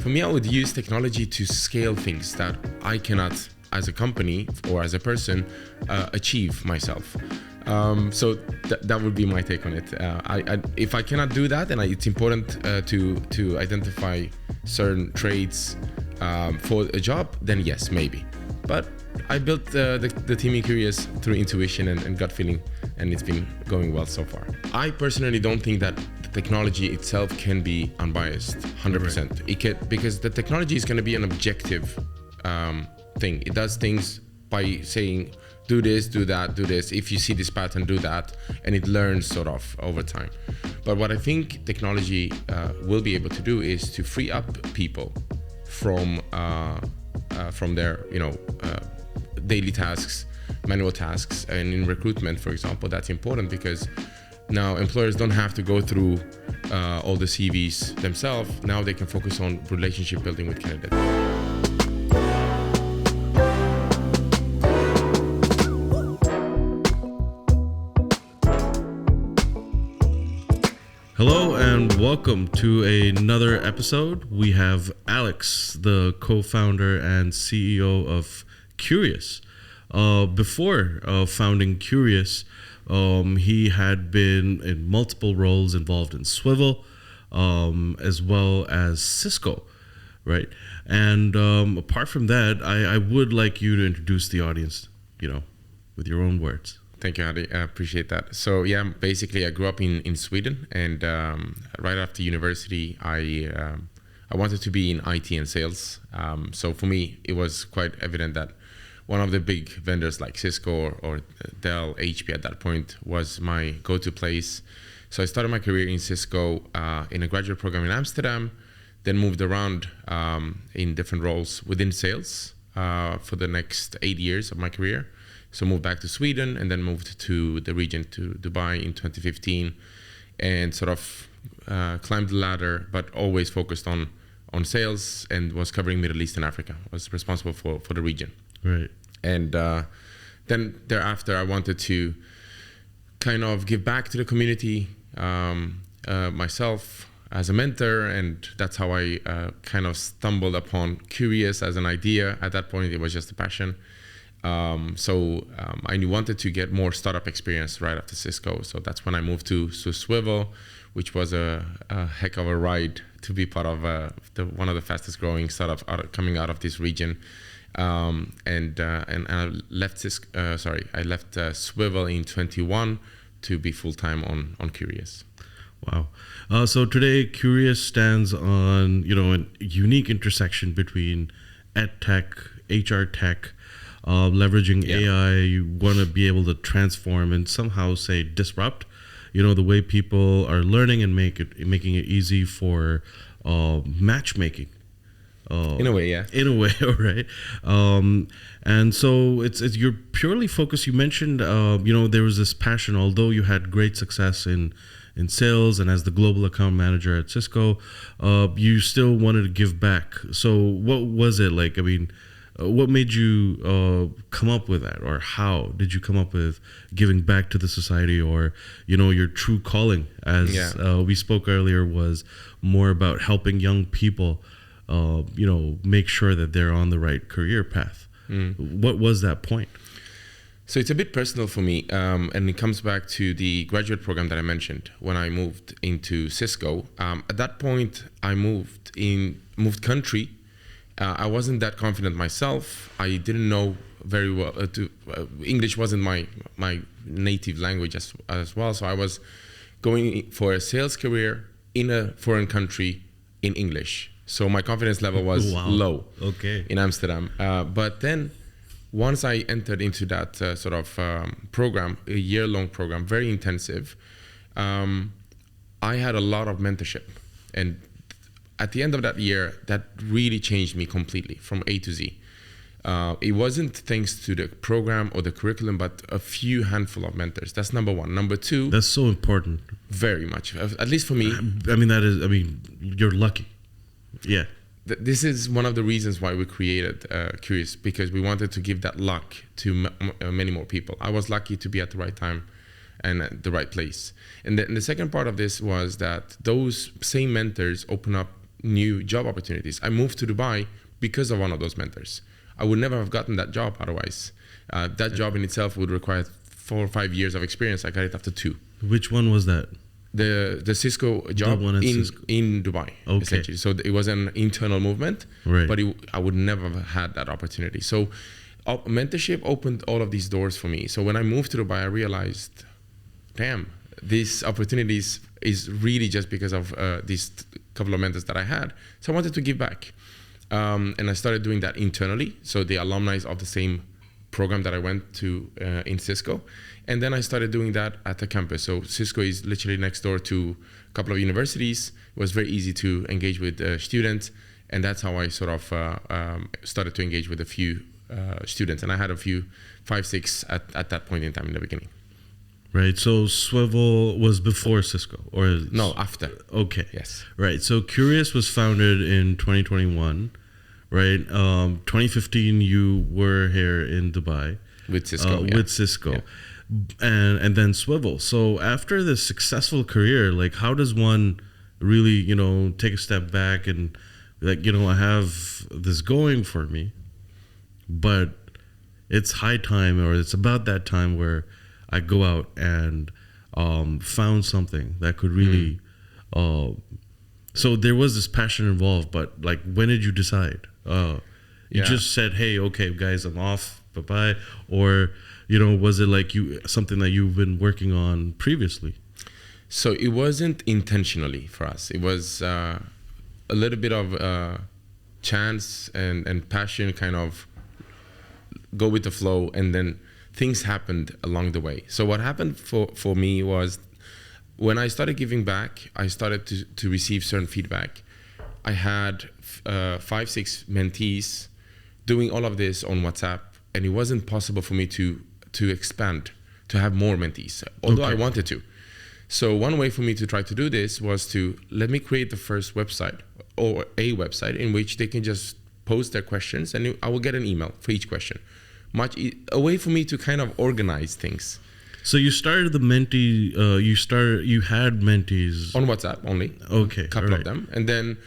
For me, I would use technology to scale things that I cannot, as a company or as a person, achieve myself. So that would be my take on it. If I cannot do that, then it's important to identify certain traits for a job, then yes, maybe. But I built the team in Qureos through intuition and gut feeling, and it's been going well so far. I personally don't think that the technology itself can be unbiased, 100%. Right. It can, because the technology is going to be an objective thing. It does things by saying, do this, do that, do this. If you see this pattern, do that, and it learns sort of over time. But what I think technology will be able to do is to free up people from their daily tasks, manual tasks. And in recruitment, for example, that's important because now employers don't have to go through all the CVs themselves. Now they can focus on relationship building with candidates. Hello and welcome to another episode. We have Alex, the co-founder and CEO of Qureos. Before founding Qureos, he had been in multiple roles involved in Swivel, as well as Cisco, right? And apart from that, I would like you to introduce the audience, with your own words. Thank you, Hady. I appreciate that. So yeah, basically I grew up in Sweden, and right after university, I wanted to be in IT and sales. So for me, it was quite evident that one of the big vendors like Cisco or Dell, HP at that point was my go-to place. So I started my career in Cisco in a graduate program in Amsterdam, then moved around in different roles within sales for the next 8 years of my career. So moved back to Sweden and then moved to the region, to Dubai in 2015, and sort of climbed the ladder, but always focused on sales and was covering Middle East and Africa. I was responsible for the region. Right. And then thereafter, I wanted to kind of give back to the community myself as a mentor, and that's how I kind of stumbled upon Qureos as an idea. At that point, it was just a passion. So I wanted to get more startup experience right after Cisco. So that's when I moved to Swivel, which was a heck of a ride to be part of one of the fastest growing startups coming out of this region. And I left Swivel in 21 to be full time on Qureos. Wow. So today Qureos stands on a unique intersection between Edtech, hrtech. Leveraging AI, you want to be able to transform and somehow disrupt, the way people are learning and making it easy for matchmaking. In a way, yeah. In a way, right? And so it's you're purely focused. You mentioned, there was this passion. Although you had great success in sales and as the global account manager at Cisco, you still wanted to give back. So what was it like? I mean, what made you come up with that, or how did you come up with giving back to the society, or your true calling, as we spoke earlier, was more about helping young people, make sure that they're on the right career path. What was that point? So it's a bit personal for me, and it comes back to the graduate program that I mentioned when I moved into Cisco. At that point, I moved country. I wasn't that confident myself. I didn't know very well. English wasn't my native language as well. So I was going for a sales career in a foreign country in English. So my confidence level was low in Amsterdam. But then once I entered into that sort of program, a year-long program, very intensive, I had a lot of mentorship. And at the end of that year, that really changed me completely from A to Z. It wasn't thanks to the program or the curriculum, but a few handful of mentors. That's number one. Number two. That's so important. Very much, at least for me. You're lucky. Yeah. This is one of the reasons why we created Qureos, because we wanted to give that luck to many more people. I was lucky to be at the right time and at the right place. And the second part of this was that those same mentors open up new job opportunities. I moved to Dubai because of one of those mentors. I would never have gotten that job otherwise. That job in itself would require 4 or 5 years of experience. I got it after 2. Which one was that? The Cisco job in Dubai, essentially. So it was an internal movement, right. But I would never have had that opportunity. So mentorship opened all of these doors for me. So when I moved to Dubai, I realized, damn, these opportunities is really just because of these couple of mentors that I had. So I wanted to give back. And I started doing that internally. So the alumni of the same program that I went to in Cisco. And then I started doing that at the campus. So Cisco is literally next door to a couple of universities. It was very easy to engage with students. And that's how I sort of started to engage with a few students. And I had a few, 5, 6 at that point in time in the beginning. Right. So Swivel was before Cisco, or no, after. Okay. Yes. Right. So Qureos was founded in 2021. Right. 2015, you were here in Dubai with Cisco. With Cisco, yeah. And then Swivel. So after this successful career, like, how does one really, take a step back and, like, I have this going for me, but it's high time, or it's about that time where I go out and found something that could really. So there was this passion involved, but like, when did you decide? You just said, "Hey, okay, guys, I'm off. Bye bye," or was it like something that you've been working on previously? So it wasn't intentionally for us. It was a little bit of chance and passion, kind of go with the flow, and then things happened along the way. So what happened for me was, when I started giving back, I started to receive certain feedback. I had 5, 6 mentees doing all of this on WhatsApp, and it wasn't possible for me to expand, to have more mentees, although I wanted to. So one way for me to try to do this was to let me create the first website, or a website in which they can just post their questions, and I will get an email for each question. A way for me to kind of organize things. So you started the mentee. You had mentees on WhatsApp only. Okay, a couple of them, and then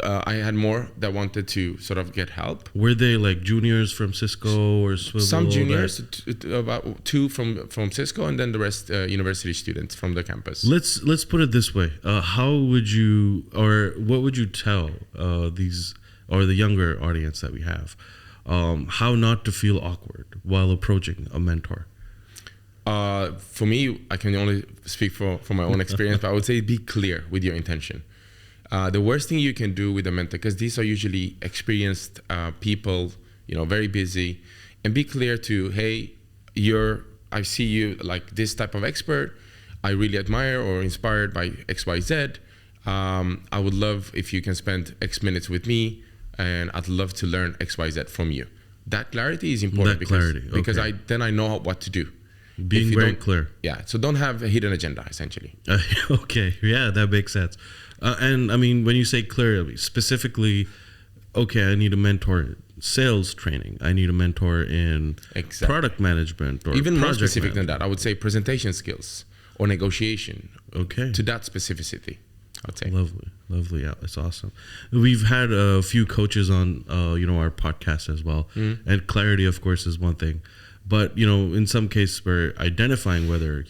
I had more that wanted to sort of get help. Were they like juniors from Cisco or Swivel? Some juniors, about 2 from Cisco, and then the rest university students from the campus. Let's put it this way: how would you, or what would you tell these, or the younger audience that we have, how not to feel awkward while approaching a mentor? For me, I can only speak for my own experience, but I would say be clear with your intention. The worst thing you can do with a mentor, because these are usually experienced people, very busy, and be clear to, hey, I see you like this type of expert. I really admire or inspired by XYZ. I would love if you can spend X minutes with me, and I'd love to learn XYZ from you. That clarity is important, because then I know what to do. Being very clear. Yeah. So don't have a hidden agenda, essentially. Okay. Yeah, that makes sense. And I mean, when you say clear, specifically, okay, I need a mentor in sales training. I need a mentor in product management, or even more specific than that. I would say presentation skills or negotiation. Okay. To that specificity, I'd say. Lovely. Yeah, that's awesome. We've had a few coaches on, our podcast as well, and clarity, of course, is one thing. But, in some cases, we're identifying whether,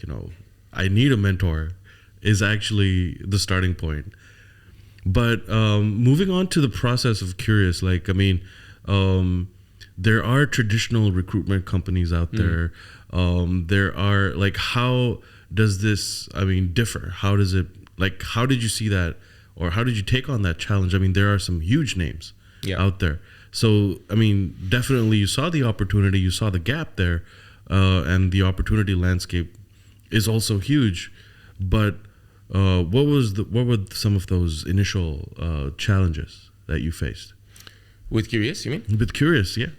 I need a mentor is actually the starting point. But moving on to the process of Qureos, there are traditional recruitment companies out there. There are, how does this, differ? How does it, how did you see that, or how did you take on that challenge? There are some huge names out there. So, definitely you saw the opportunity, you saw the gap there, and the opportunity landscape is also huge. But what were some of those initial challenges that you faced? With Qureos, you mean? With Qureos, yeah.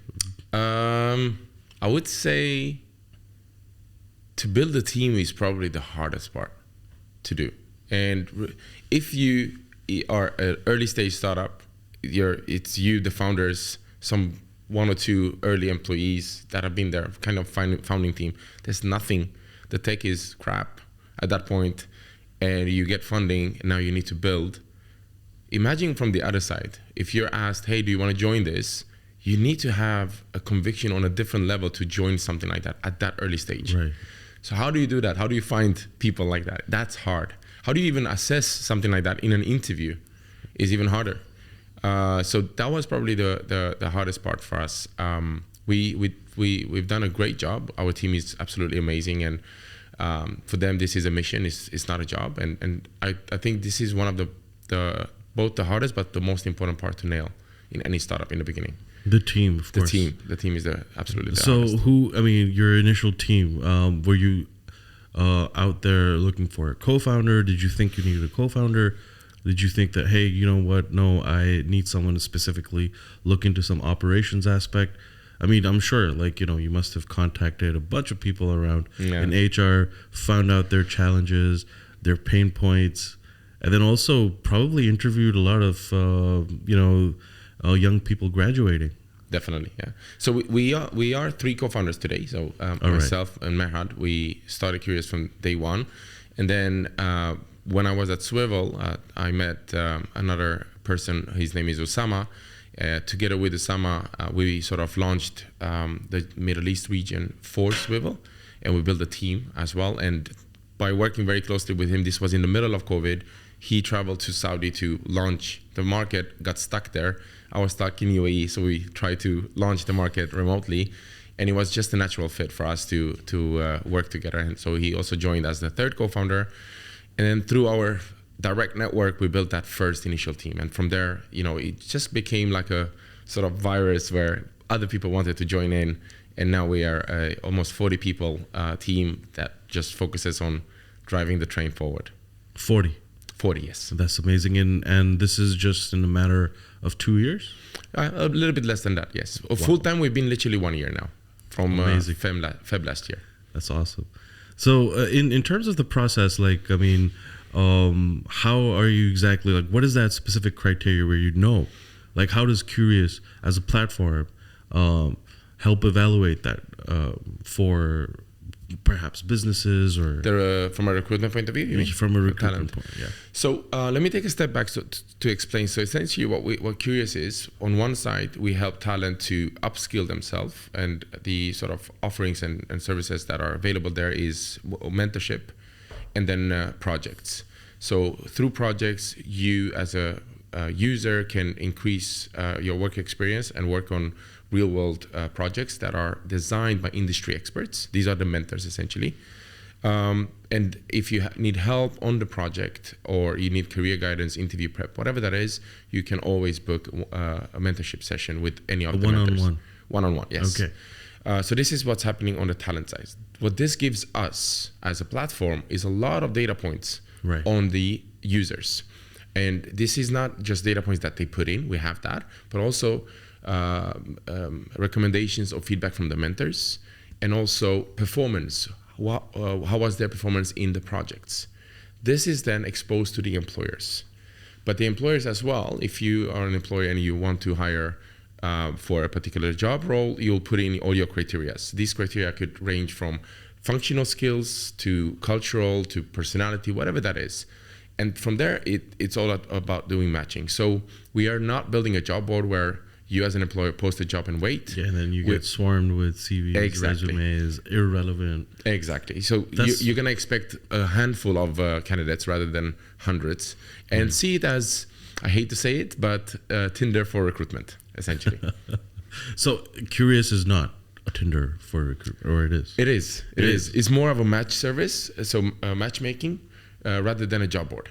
I would say to build a team is probably the hardest part to do. And if you are an early stage startup, it's you, the founders, some 1 or 2 early employees that have been there, kind of founding team. There's nothing. The tech is crap at that point, and you get funding, and now you need to build. imagine from the other side, if you're asked, hey, do you want to join this? You need to have a conviction on a different level to join something like that at that early stage. Right. So how do you do that? How do you find people like that? That's hard. How do you even assess something like that in an interview? Is even harder. So that was probably the hardest part for us. We've done a great job. Our team is absolutely amazing, and for them this is a mission. It's not a job. And I think this is one of the both the hardest but the most important part to nail in any startup in the beginning. The team, of course. The team is absolutely the So hardest. your initial team, were you out there looking for a co-founder? Did you think you needed a co-founder? Did you think that, hey, you know what? No, I need someone to specifically look into some operations aspect? I mean, I'm sure, you must have contacted a bunch of people around in HR, found out their challenges, their pain points, and then also probably interviewed a lot of, young people graduating. Definitely, yeah. So we are 3 co-founders today. So myself and Mehad, we started Qureos from day one, and then when I was at Swivel, I met another person. His name is Osama. Together with Osama, we sort of launched the Middle East region for Swivel, and we built a team as well. And by working very closely with him, this was in the middle of COVID. He traveled to Saudi to launch the market, got stuck there. I was stuck in UAE, so we tried to launch the market remotely, and it was just a natural fit for us to work together. And so he also joined as the 3rd co-founder, and then through our direct network, we built that first initial team. And from there, it just became like a sort of virus where other people wanted to join in, and now we are a almost 40 people team that just focuses on driving the train forward. 40, yes. That's amazing. And this is just in a matter of 2 years? A little bit less than that, yes. Wow. Full time, we've been literally 1 year now, from Feb last year. That's awesome. So in terms of the process, how are you exactly, what is that specific criteria where how does Qureos as a platform help evaluate that for perhaps businesses or from a recruitment point of view? You mean? From a recruitment point, yeah. So let me take a step back to explain. So essentially what Qureos is, on one side, we help talent to upskill themselves, and the sort of offerings and services that are available there is mentorship and then projects. So through projects, you as a user can increase your work experience and work on real world projects that are designed by industry experts. These are the mentors essentially. And if you need help on the project, or you need career guidance, interview prep, whatever that is, you can always book a mentorship session with any of the mentors. One-on-one, yes. Okay. So this is what's happening on the talent side. What this gives us as a platform is a lot of data points on the users. And this is not just data points that they put in, we have that, but also recommendations or feedback from the mentors, and also performance. How was their performance in the projects? This is then exposed to the employers. But the employers as well, if you are an employer and you want to hire for a particular job role, you'll put in all your criteria. These criteria could range from functional skills to cultural to personality, whatever that is. And from there, it's all about doing matching. So we are not building a job board where you as an employer post a job and wait. Yeah, and then you get swarmed with CVs, resumes, irrelevant. Exactly. So you're going to expect a handful of candidates rather than hundreds. And see it as, I hate to say it, but Tinder for recruitment, essentially. So Qureos is not a Tinder for recruitment, or it is? It is. It is. It's more of a match service, so matchmaking, rather than a job board.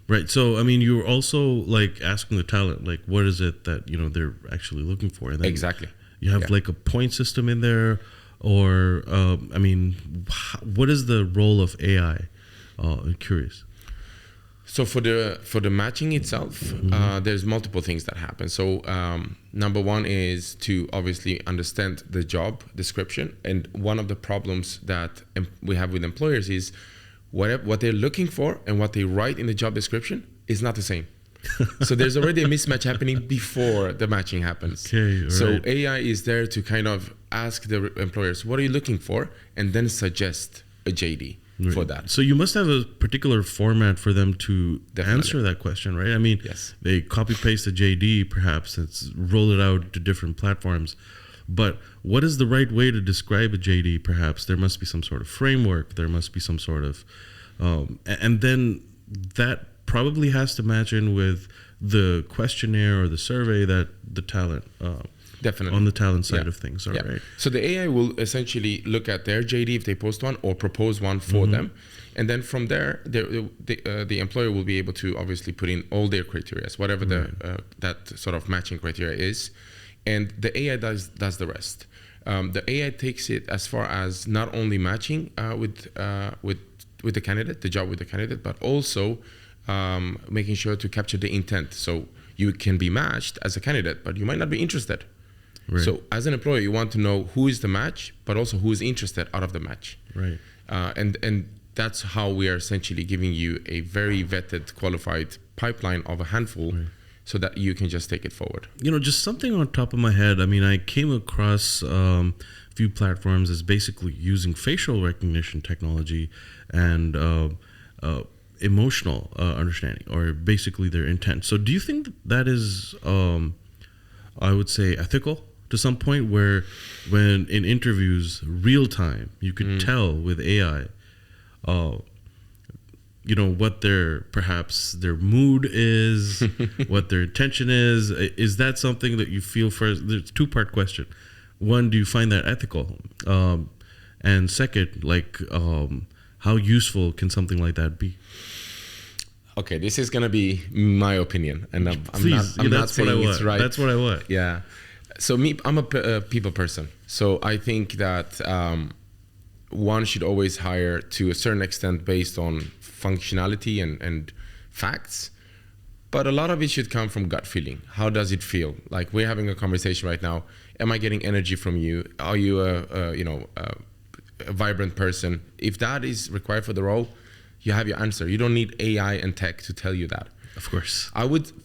Right. So, I mean, you're also asking the talent, what is it that, they're actually looking for? And then exactly. You have a point system in there, or, what is the role of AI in Qureos? So for the matching itself, there's multiple things that happen. So number one is to obviously understand the job description. And one of the problems that we have with employers is what they're looking for and what they write in the job description is not the same. So there's already a mismatch happening before the matching happens. Okay, so AI is there to kind of ask the employers, what are you looking for? And then suggest a JD. for that. So you must have a particular format for them to answer that question, right? I mean, yes. They copy paste the JD, perhaps, and roll it out to different platforms. But what is the right way to describe a JD? Perhaps there must be some sort of framework. There must be some sort of, and then that probably has to match in with the questionnaire or the survey that the talent, definitely on the talent side of things. All right. So the AI will essentially look at their JD if they post one or propose one for them. And then from there, the employer will be able to obviously put in all their criteria, whatever that sort of matching criteria is. And the AI does the rest. The AI takes it as far as not only matching with the candidate, the job with the candidate, but also making sure to capture the intent. So you can be matched as a candidate, but you might not be interested. Right. So as an employer, you want to know who is the match, but also who is interested out of the match. Right. And that's how we are essentially giving you a very vetted, qualified pipeline of a handful, so that you can just take it forward. Just something on top of my head. I mean, I came across a few platforms as basically using facial recognition technology and emotional understanding, or basically their intent. So do you think that is, I would say, ethical to some point, where when in interviews, real time, you could tell with AI, what their mood is, what their intention is? Is that something that you feel first? There's a two-part question. One, do you find that ethical? And second, how useful can something like that be? Okay, this is gonna be my opinion, and I'm not saying it's right. That's what I want. Yeah. So I'm a people person. So I think that one should always hire to a certain extent based on functionality and facts, but a lot of it should come from gut feeling. How does it feel? Like, we're having a conversation right now. Am I getting energy from you? Are you a vibrant person? If that is required for the role, you have your answer. You don't need AI and tech to tell you that. Of course.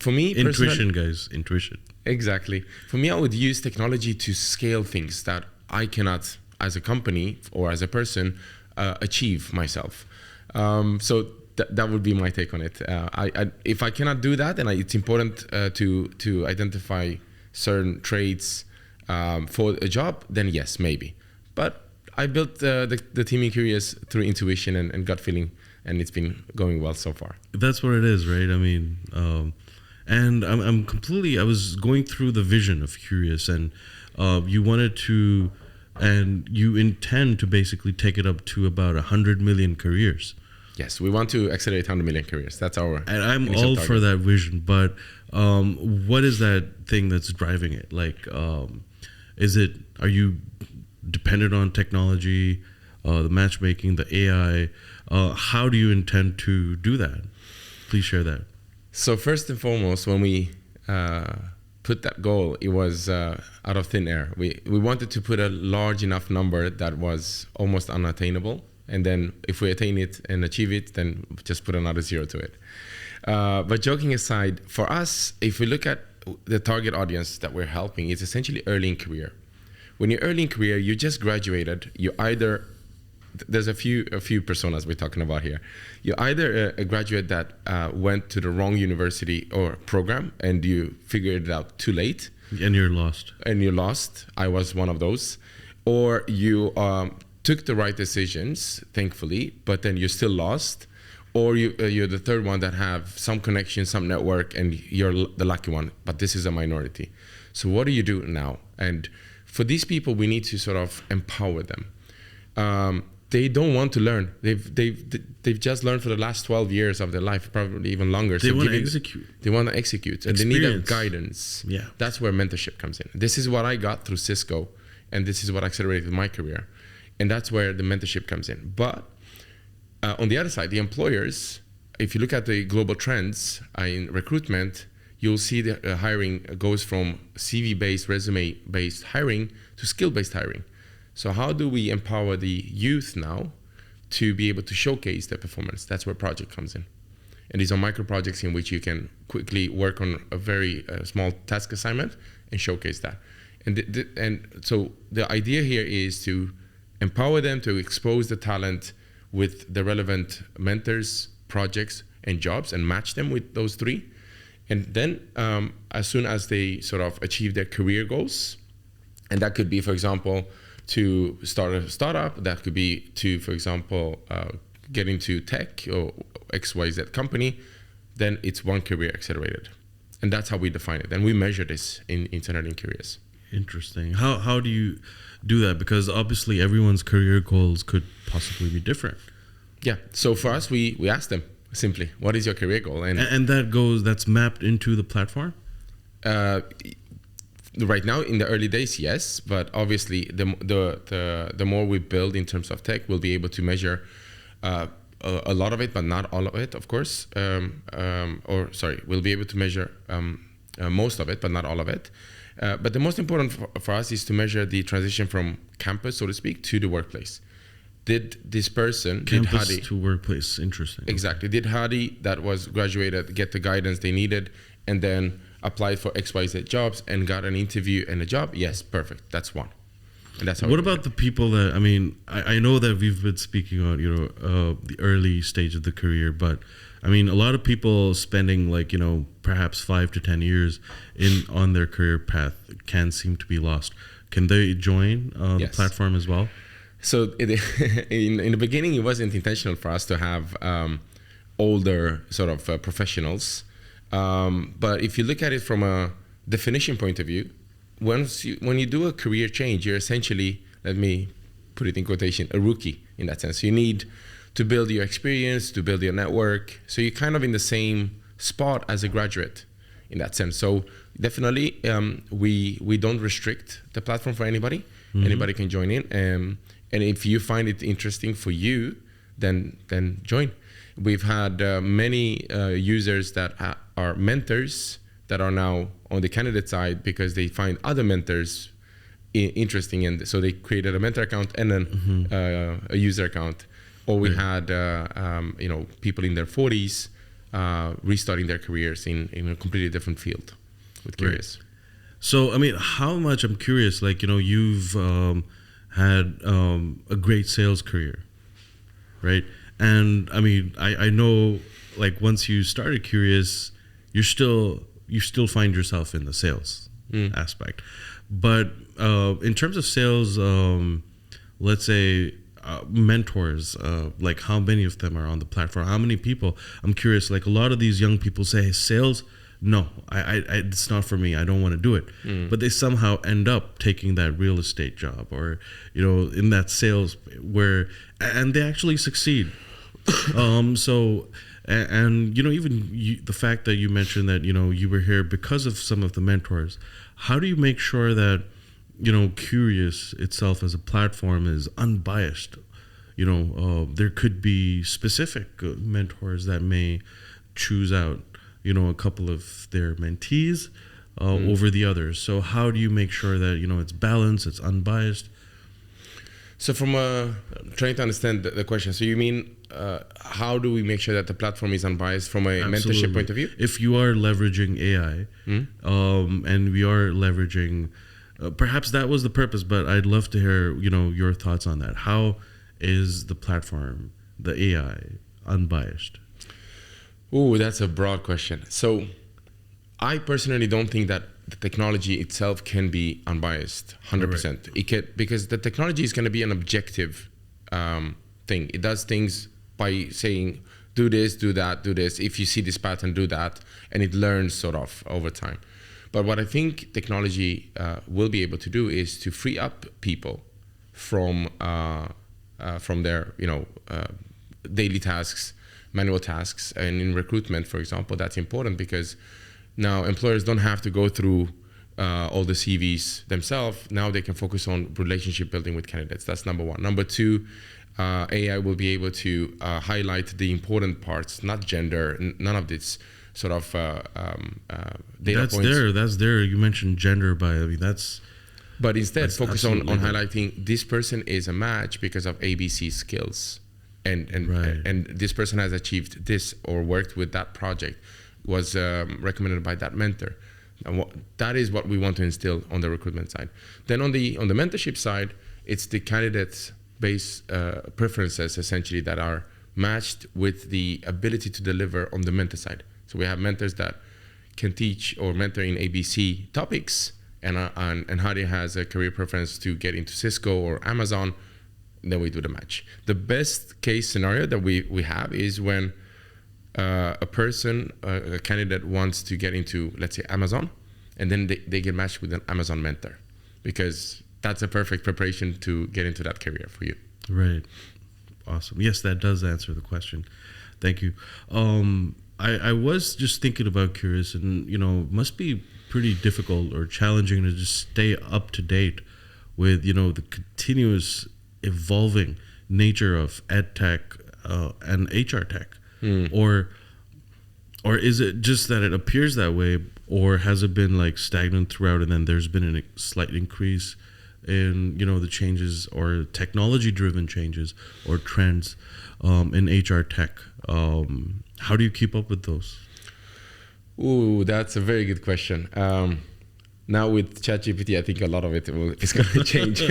For me, intuition, guys, intuition. Exactly. For me, I would use technology to scale things that I cannot, as a company or as a person, achieve myself. So that would be my take on it. If I cannot do that, then it's important to identify certain traits for a job, then yes, maybe. But I built the team in Qureos through intuition and gut feeling, and it's been going well so far. That's what it is, right? I mean, and I was going through the vision of Qureos, and you wanted to, and you intend to basically take it up to about 100 million careers. Yes, we want to accelerate 100 million careers. That's our and I'm all target. For that vision, but what is that thing that's driving it? Are you dependent on technology, the matchmaking, the AI? How do you intend to do that? Please share that. So first and foremost, when we put that goal, it was out of thin air. We wanted to put a large enough number that was almost unattainable. And then if we attain it and achieve it, then just put another zero to it. But joking aside, for us, if we look at the target audience that we're helping, it's essentially early in career. When you're early in career, you just graduated, there's a few personas we're talking about here. You're either a graduate that went to the wrong university or program and you figured it out too late. And you're lost. I was one of those. Or you took the right decisions, thankfully, but then you're still lost. Or you're the third one that have some connection, some network, and you're the lucky one, but this is a minority. So what do you do now? And for these people, we need to sort of empower them. They don't want to learn. They've just learned for the last 12 years of their life, probably even longer. They want to execute. They want to execute, and they need a guidance. Yeah, that's where mentorship comes in. This is what I got through Cisco, and this is what accelerated my career, and that's where the mentorship comes in. But on the other side, the employers, if you look at the global trends in recruitment, you'll see the hiring goes from CV-based, resume-based hiring to skill-based hiring. So how do we empower the youth now to be able to showcase their performance? That's where project comes in. And these are micro projects in which you can quickly work on a very small task assignment and showcase that. And so the idea here is to empower them to expose the talent with the relevant mentors, projects, and jobs, and match them with those three. And then as soon as they sort of achieve their career goals, and that could be, for example, to start a startup, that could be to, for example, get into tech or XYZ company, then it's one career accelerated. And that's how we define it. And we measure this in Internet in Qureos. Interesting. How do you do that? Because obviously everyone's career goals could possibly be different. Yeah. So for us, we ask them simply, what is your career goal? And that's mapped into the platform? Right now, in the early days, yes, but obviously the more we build in terms of tech, we'll be able to measure a lot of it, but not all of it, of course. We'll be able to measure most of it, but not all of it. But the most important for us is to measure the transition from campus, so to speak, to the workplace. Did this person, campus did Hady, to workplace? Interesting. Exactly. Did Hady, that was graduated, get the guidance they needed, and then applied for XYZ jobs and got an interview and a job? Yes, perfect. That's one. And that's how. What about the people that, I mean, I know that we've been speaking on, the early stage of the career, but I mean, a lot of people spending perhaps 5 to 10 years on their career path can seem to be lost. Can they join the platform as well? So in the beginning, it wasn't intentional for us to have older sort of professionals. But if you look at it from a definition point of view, when you do a career change, you're essentially, let me put it in quotation, a rookie in that sense. You need to build your experience, to build your network. So you're kind of in the same spot as a graduate in that sense. So definitely, we don't restrict the platform for anybody. Mm-hmm. Anybody can join in. And if you find it interesting for you, then join. We've had many users that are mentors that are now on the candidate side because they find other mentors interesting, and so they created a mentor account and then a user account. Or we had people in their 40s restarting their careers in a completely different field with Qureos. Right. So I mean, how much, I'm curious, you've had a great sales career, right? And I mean, I know, once you started Qureos, you still find yourself in the sales aspect. But in terms of sales, let's say mentors, how many of them are on the platform? How many people? I'm curious. A lot of these young people say, hey, sales, no, it's not for me. I don't want to do it. But they somehow end up taking that real estate job or, in that sales and they actually succeed. Even the fact that you mentioned that, you were here because of some of the mentors, how do you make sure that, Qureos itself as a platform is unbiased? There could be specific mentors that may choose out, a couple of their mentees over the others. So how do you make sure that, it's balanced, it's unbiased? So from trying to understand the question, so you mean how do we make sure that the platform is unbiased from a mentorship point of view? If you are leveraging AI and we are leveraging, perhaps that was the purpose, but I'd love to hear, your thoughts on that. How is the platform, the AI, unbiased? Ooh, that's a broad question. So I personally don't think that the technology itself can be unbiased 100%. Right. It can, because the technology is going to be an objective thing. It does things by saying, do this, do that, do this. If you see this pattern, do that. And it learns sort of over time. But what I think technology will be able to do is to free up people from their daily tasks, manual tasks. And in recruitment, for example, that's important because now employers don't have to go through all the CVs themselves. Now they can focus on relationship building with candidates. That's number one. Number two, AI will be able to highlight the important parts, not gender, none of this sort of data points. That's there. You mentioned gender that's... But instead, focus on highlighting this person is a match because of ABC skills. And this person has achieved this or worked with that project, was recommended by that mentor. And that is what we want to instill on the recruitment side. Then on the mentorship side, it's the candidates based preferences essentially that are matched with the ability to deliver on the mentor side. So we have mentors that can teach or mentor in ABC topics, and Hady has a career preference to get into Cisco or Amazon. Then we do the match. The best case scenario that we have is when a person, a candidate wants to get into, let's say, Amazon, and then they get matched with an Amazon mentor, because that's a perfect preparation to get into that career for you. Right. Awesome. Yes, that does answer the question. Thank you. I was just thinking about Qureos, and must be pretty difficult or challenging to just stay up to date with the continuous evolving nature of Edtech and hrtech. Or is it just that it appears that way, or has it been like stagnant throughout, and then there's been a slight increase in the changes or technology driven changes or trends in hrtech? How do you keep up with those? Ooh, that's a very good question. Now with ChatGPT, I think a lot of it is going to change.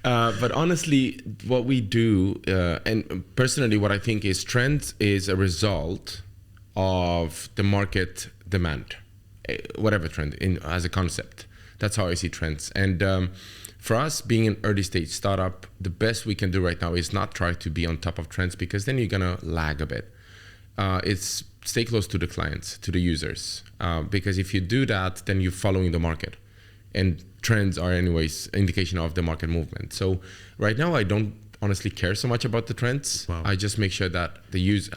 But honestly, what we do, and personally what I think is trends is a result of the market demand, whatever trend, as a concept. That's how I see trends. And for us, being an early stage startup, the best we can do right now is not try to be on top of trends, because then you're going to lag a bit. It's stay close to the clients, to the users, because if you do that, then you're following the market, and trends are anyways indication of the market movement. So right now I don't honestly care so much about the trends. Wow. I just make sure that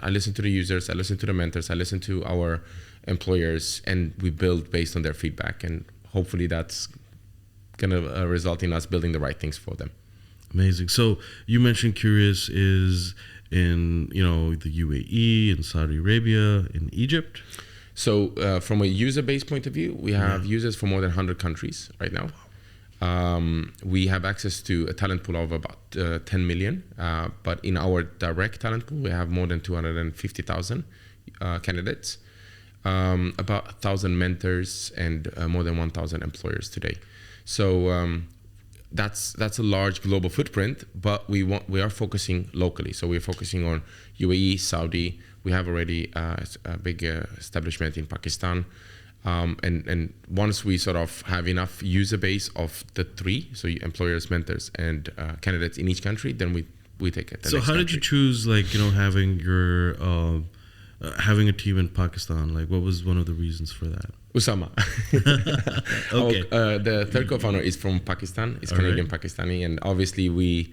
I listen to the users, I listen to the mentors, I listen to our employers, and we build based on their feedback, and hopefully that's gonna result in us building the right things for them. Amazing. So you mentioned Qureos is in the UAE, in Saudi Arabia, in Egypt. So from a user-based point of view, we have users from more than 100 countries right now. We have access to a talent pool of about 10 million, but in our direct talent pool, we have more than 250,000 candidates, about 1,000 mentors, and more than 1,000 employers today. So that's a large global footprint, but we are focusing locally. So we're focusing on UAE, Saudi. We have already a big establishment in Pakistan. And once we sort of have enough user base of the three, so employers, mentors, and candidates in each country, then we take it. So how did you choose, having your having a team in Pakistan? Like, what was one of the reasons for that? Usama. Okay. The third co-founder is from Pakistan. He's Canadian Pakistani, and obviously we,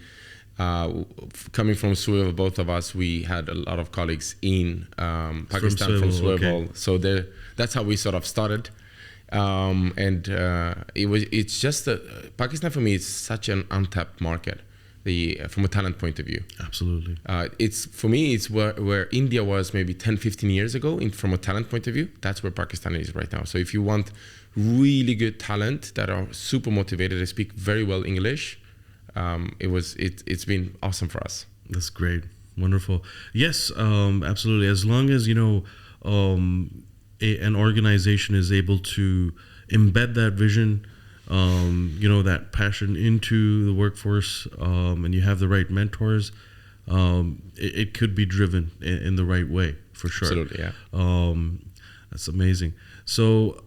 coming from Swivel, both of us, we had a lot of colleagues in Pakistan from Swivel. Okay. So that's how we sort of started. It's just Pakistan for me is such an untapped market. From a talent point of view. Absolutely. It's where India was maybe 10, 15 years ago from a talent point of view. That's where Pakistan is right now. So if you want really good talent that are super motivated, they speak very well English, it's been awesome for us. That's great. Wonderful. Yes, absolutely. As long as, an organization is able to embed that vision, that passion into the workforce, and you have the right mentors, it could be driven in the right way, for sure. Absolutely, yeah. That's amazing. So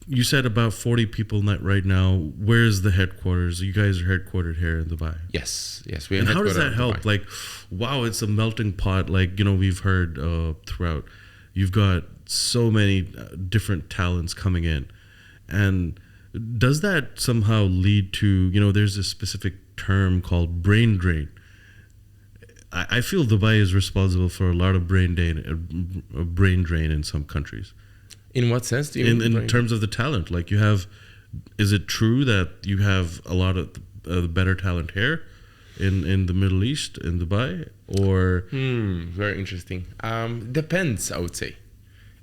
you said about 40 people right now. Where's the headquarters? You guys are headquartered here in Dubai. Yes. And how does that help? Like, wow, it's a melting pot. Like, we've heard throughout. You've got so many different talents coming in. And does that somehow lead to, there's a specific term called brain drain. I feel Dubai is responsible for a lot of brain drain in some countries. In what sense do you mean? In terms of the talent, like is it true that you have a lot of better talent here in the Middle East, in Dubai, or? Very interesting. Depends, I would say.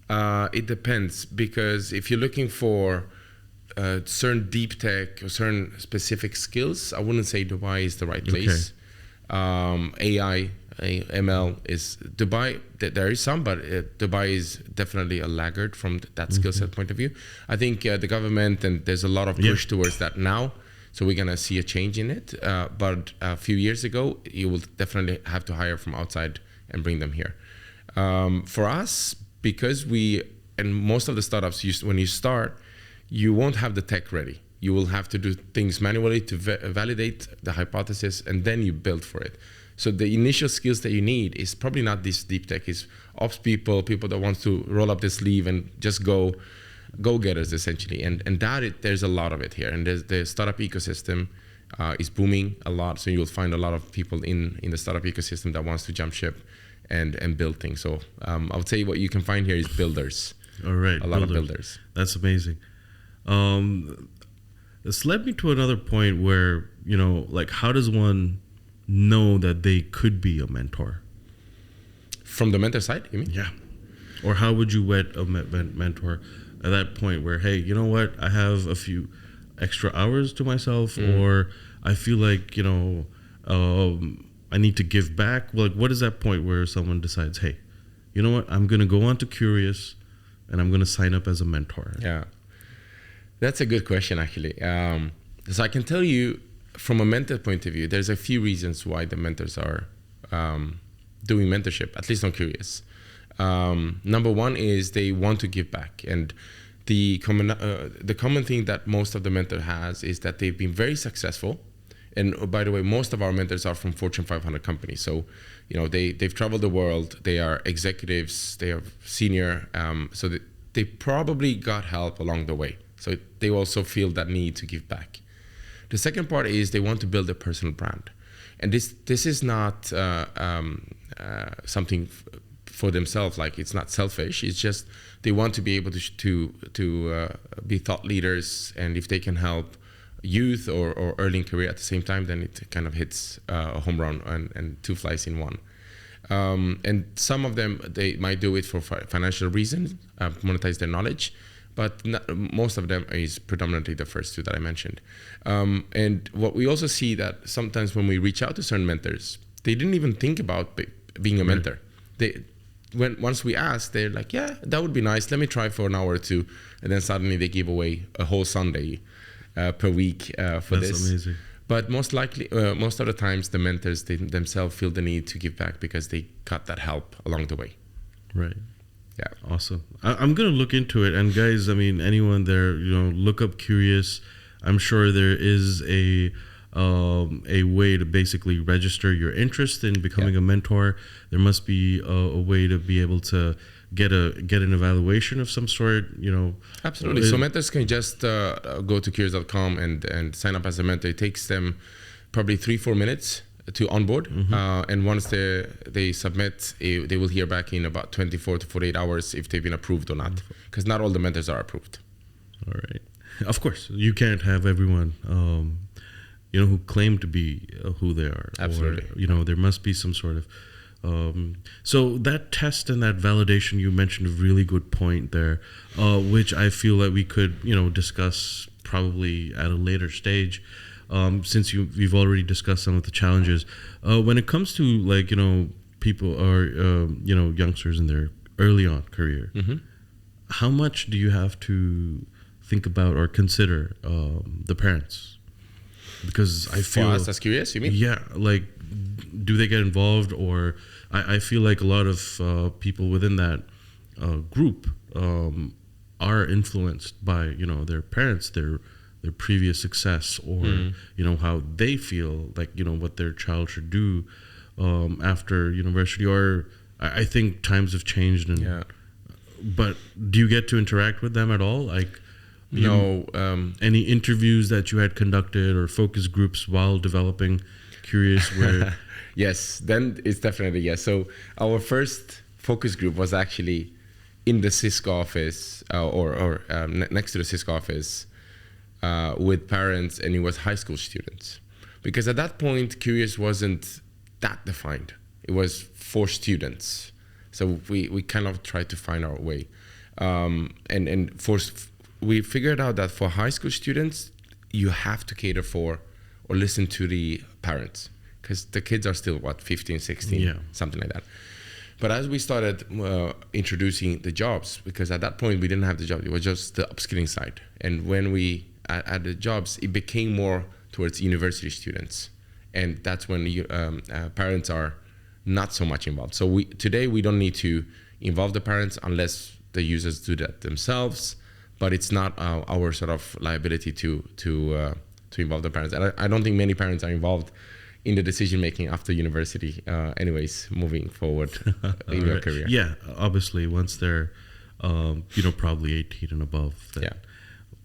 It depends, because if you're looking for certain deep tech or certain specific skills, I wouldn't say Dubai is the right place. Okay. AI, ML is Dubai. There is some, but Dubai is definitely a laggard from that skill set point of view. I think the government, and there's a lot of push towards that now. So we're gonna see a change in it. But a few years ago, you will definitely have to hire from outside and bring them here. For us, because and most of the startups, when you start, you won't have the tech ready. You will have to do things manually to validate the hypothesis, and then you build for it. So the initial skills that you need is probably not this deep tech. It's ops people that want to roll up their sleeve and just go-getters essentially. And there's a lot of it here. And the startup ecosystem is booming a lot. So you'll find a lot of people in the startup ecosystem that wants to jump ship and build things. So I would say what you can find here is builders. All right, a lot of builders. That's amazing. This led me to another point where, like, how does one know that they could be a mentor? From the mentor side, you mean? Yeah. Or how would you vet a mentor at that point where, hey, you know what, I have a few extra hours to myself, or I feel like, I need to give back? Like, what is that point where someone decides, hey, you know what, I'm going to go on to Qureos and I'm going to sign up as a mentor? Yeah. That's a good question, actually. So I can tell you from a mentor point of view, there's a few reasons why the mentors are doing mentorship, at least on Qureos. Number one is they want to give back. And the common thing that most of the mentor has is that they've been very successful. And by the way, most of our mentors are from Fortune 500 companies. So, they've traveled the world. They are executives. They are senior. So they probably got help along the way. So they also feel that need to give back. The second part is they want to build a personal brand. And this is not something for themselves, like it's not selfish. It's just they want to be able to be thought leaders, and if they can help youth or early in career at the same time, then it kind of hits a home run and two flies in one. And some of them, they might do it for financial reasons, monetize their knowledge, but most of them is predominantly the first two that I mentioned. And what we also see that sometimes when we reach out to certain mentors, they didn't even think about being a mentor. Once we ask, they're like, yeah, that would be nice. Let me try for an hour or two. And then suddenly they give away a whole Sunday per week for this. That's amazing. But most likely, most of the times, the mentors themselves feel the need to give back because they got that help along the way. Right. Yeah. Awesome. I'm going to look into it. And guys, I mean, anyone there, look up Qureos. I'm sure there is a way to basically register your interest in becoming a mentor. There must be a way to be able to get an evaluation of some sort, Absolutely. So mentors can just go to Qureos.com and sign up as a mentor. It takes them probably 3-4 minutes to onboard. And once they submit, they will hear back in about 24 to 48 hours if they've been approved or not, because not all the mentors are approved. All right. Of course, you can't have everyone, who claim to be who they are. Absolutely. Or, there must be some sort of... so that test and that validation, you mentioned a really good point there, which I feel that we could, discuss probably at a later stage. Since we've already discussed some of the challenges, when it comes to people are youngsters in their early on career, how much do you have to think about or consider the parents? Because I feel for us as Qureos, you mean? Yeah, like, do they get involved? Or I feel like a lot of people within that group are influenced by their parents, their previous success, or how they feel like what their child should do after university. Or I think times have changed, but do you get to interact with them at all? Like, no. Any interviews that you had conducted or focus groups while developing Qureos where? Yes, then it's definitely yes. So our first focus group was actually in the Cisco office or next to the Cisco office with parents, and it was high school students. Because at that point, Qureos wasn't that defined. It was for students. So we kind of tried to find our way. We figured out that for high school students, you have to cater for or listen to the parents, because the kids are still 15, 16, something like that. But as we started introducing the jobs, because at that point we didn't have the job, it was just the upskilling side. And when we added jobs, it became more towards university students, and that's when parents are not so much involved. So today we don't need to involve the parents unless the users do that themselves, but it's not our sort of liability to involve the parents. And I don't think many parents are involved in the decision making after university, anyways, moving forward in your career. Yeah, obviously, once they're probably 18 and above. Yeah.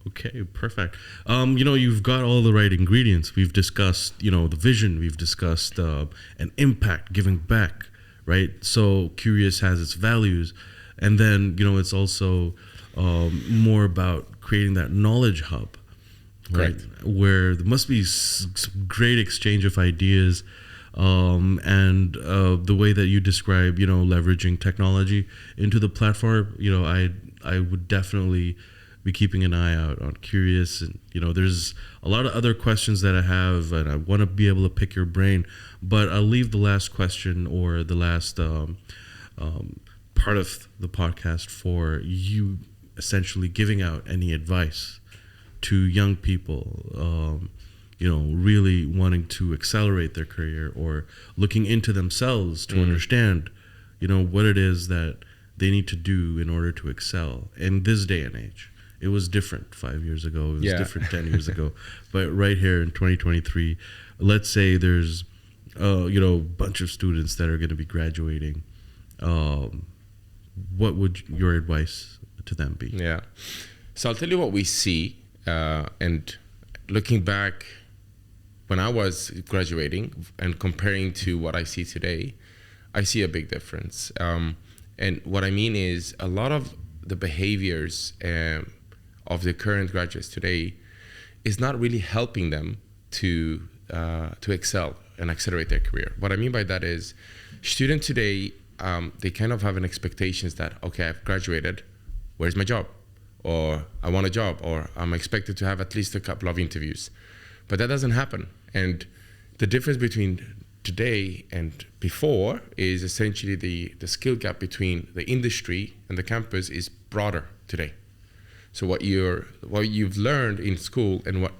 Okay, perfect. You've got all the right ingredients. We've discussed, the vision. We've discussed an impact, giving back, right? So Qureos has its values, and then it's also more about creating that knowledge hub, right? Correct. Where there must be some great exchange of ideas, and the way that you describe, leveraging technology into the platform. I would definitely be keeping an eye out on Qureos, and there's a lot of other questions that I have, and I want to be able to pick your brain, but I'll leave the last question or the last part of the podcast for you, essentially giving out any advice to young people, really wanting to accelerate their career or looking into themselves to understand, what it is that they need to do in order to excel in this day and age. It was different 5 years ago. It was different 10 years ago. But right here in 2023, let's say there's, a bunch of students that are going to be graduating. What would your advice to them be? Yeah. So I'll tell you what we see. And looking back when I was graduating and comparing to what I see today, I see a big difference. And what I mean is a lot of the behaviors of the current graduates today is not really helping them to excel and accelerate their career. What I mean by that is students today, they kind of have an expectations that, okay, I've graduated, where's my job? Or I want a job, or I'm expected to have at least a couple of interviews. But that doesn't happen. And the difference between today and before is essentially the skill gap between the industry and the campus is broader today. So what you've learned in school and what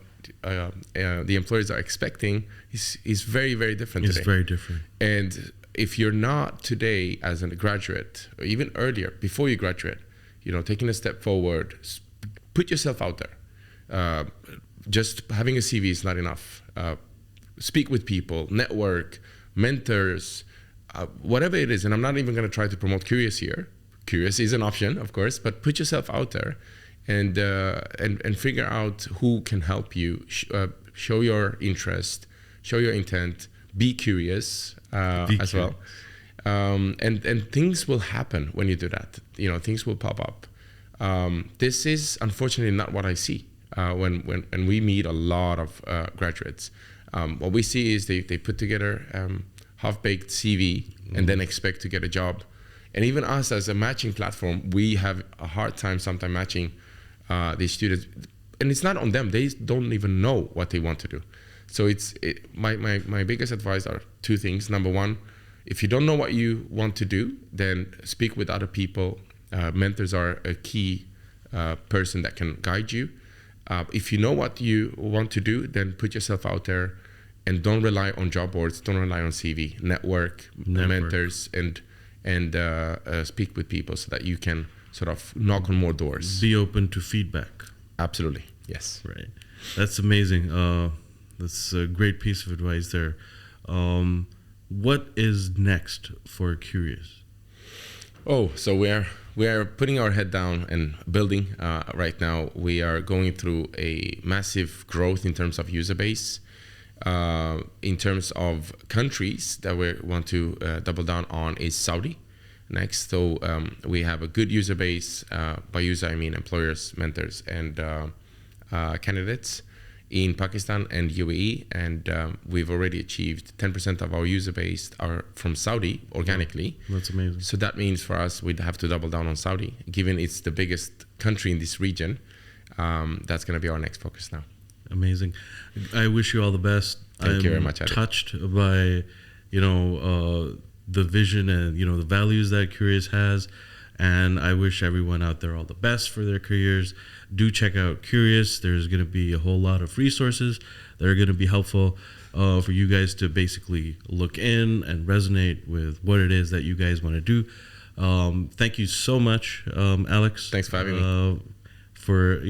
the employers are expecting is very, very different today. It's very different. And if you're not today as a graduate, or even earlier, before you graduate, taking a step forward, put yourself out there. Just having a CV is not enough. Speak with people, network, mentors, whatever it is. And I'm not even going to try to promote Qureos here. Qureos is an option, of course, but put yourself out there and figure out who can help you. Show your interest, show your intent. Be curious as well. And things will happen when you do that. Things will pop up. This is unfortunately not what I see when we meet a lot of graduates. What we see is they put together half-baked CV and then expect to get a job. And even us as a matching platform, we have a hard time sometimes matching these students. And it's not on them. They don't even know what they want to do. So my biggest advice are two things. Number one, if you don't know what you want to do, then speak with other people. Mentors are a key person that can guide you. If you know what you want to do, then put yourself out there and don't rely on job boards. Don't rely on CV. Network. Mentors, and speak with people so that you can sort of knock on more doors. Be open to feedback. Absolutely. Yes. Right. That's amazing. That's a great piece of advice there. What is next for Qureos? Oh, so we are putting our head down and building right now. We are going through a massive growth in terms of user base. In terms of countries that we want to double down on is Saudi next. So we have a good user base. By user, I mean employers, mentors, and candidates in Pakistan and UAE. And we've already achieved 10% of our user base are from Saudi organically. That's amazing. So that means for us, we'd have to double down on Saudi, given it's the biggest country in this region. That's going to be our next focus now. Amazing. I wish you all the best. Thank you very much, Hady. Touched by, the vision and, the values that Qureos has. And I wish everyone out there all the best for their careers. Do check out Qureos. There's going to be a whole lot of resources that are going to be helpful for you guys to basically look in and resonate with what it is that you guys want to do. Thank you so much, Alex. Thanks for having me. For,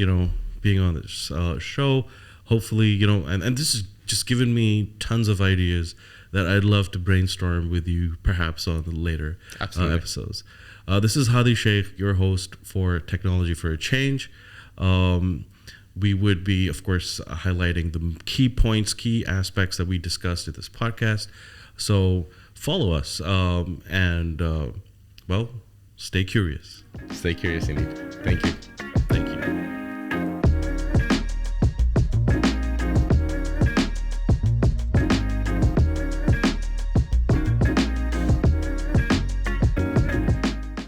being on this show. Hopefully, and this has just given me tons of ideas that I'd love to brainstorm with you perhaps on the later episodes. This is Hady Shaikh, your host for Technology for a Change. We would be, of course, highlighting the key points, key aspects that we discussed in this podcast. So follow us and, stay curious. Stay curious indeed. Thank you.